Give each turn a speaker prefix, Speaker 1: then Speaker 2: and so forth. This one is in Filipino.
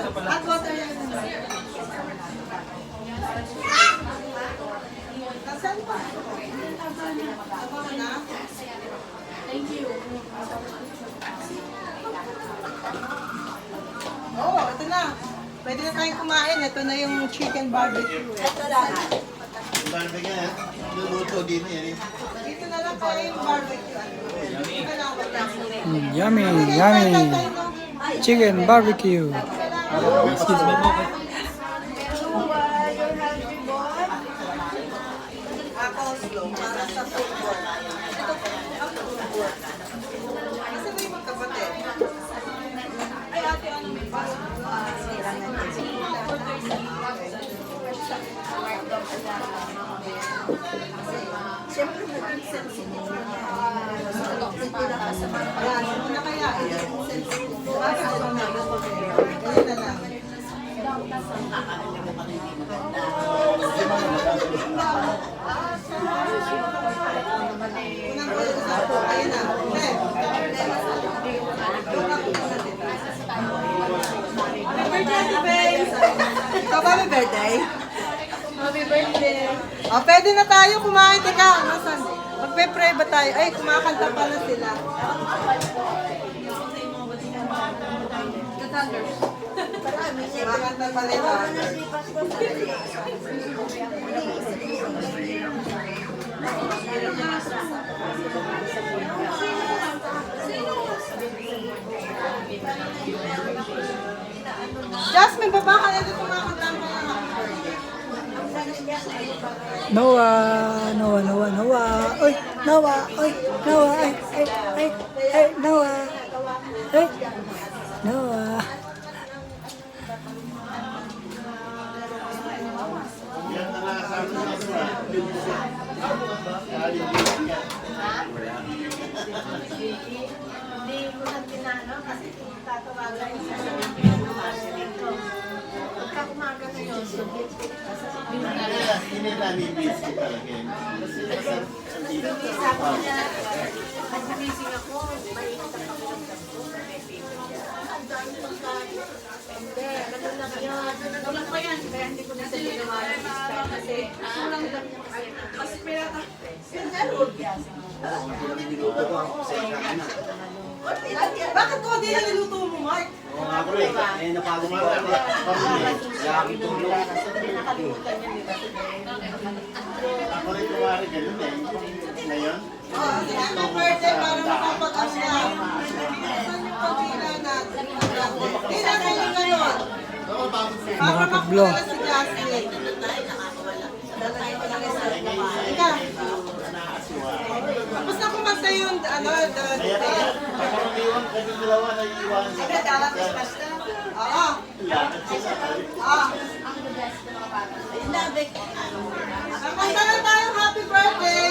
Speaker 1: Hot water yan. Nasaan pa? Abangan na.
Speaker 2: Thank you.
Speaker 1: Oo, ito na. Pwede na tayong kumain. Ito na yung chicken barbecue.
Speaker 2: Ito lang.
Speaker 3: Barbecue yan. Luluto din yan.
Speaker 1: Dito na lang tayo yung barbecue. Dito na ako lang.
Speaker 4: Yummy, yummy. Chicken barbecue. Excuse me.
Speaker 1: Apple slow para sa football. Ito po ang football. Kasi ba yung magkapatid? Ay, ate, ano may pasok?
Speaker 2: Siyempre, maging sensitive na
Speaker 1: Ayan, ano na kaya? Bakit ako na? Ganyan na lang. Unang ko yung sapo. Ayun na. Happy birthday, babe! Ikaw ba may birthday?
Speaker 2: Happy birthday!
Speaker 1: Oh, pwede na tayo kumain. Teka, nasan? Magpe-pray ba tayo? Ay, kumakanta pala sila. Kumakanta pala ito. Jasmine, baba ka na dito kumakanta mo ng happy birthday.
Speaker 4: Noah, Noah, Noah, Noah. Oy, Noah, oy, Noah, ay, Noah. Ay, Noah.
Speaker 3: Yan na nakasama sa sura.
Speaker 2: Hindi ko na tinano kasi tatawagan sa anniversary ko. Pagka umaga ngayon,
Speaker 3: Hindi nila ni-busy talaga yun. Kasi
Speaker 2: Sabi ko na, nag-busing ako, may itak ako ng dampo, may paper siya. Ang dami pagkain. Hindi, ganun lang yun. Ganun ko yan, kaya hindi ko na sa ginawa ng style kasi kulang lang niya kasi. Mas pera ka.
Speaker 1: Bakit ko di na niluto mo, Mark?
Speaker 3: Oo nga bro eh. Eh, napagod mo ako. Laki tulong.
Speaker 2: Nakalimutan niya, di ba?
Speaker 3: Ako rin kumari ganun eh. Ngayon,
Speaker 1: Oo, si happy birthday para makapag-asya. Saan yung pagpila natin? Pila kayo ngayon. Para
Speaker 4: Makapag-vlog.
Speaker 1: makapagpila si Jasmine. Ika, tapos na kumanta yung ano,
Speaker 3: kaya pagkakaliwan kasi dalawa na iwan.
Speaker 1: Oo.
Speaker 3: Lakad sila.
Speaker 1: Oo.
Speaker 2: Hindi,
Speaker 1: Kumanta na tayong happy birthday.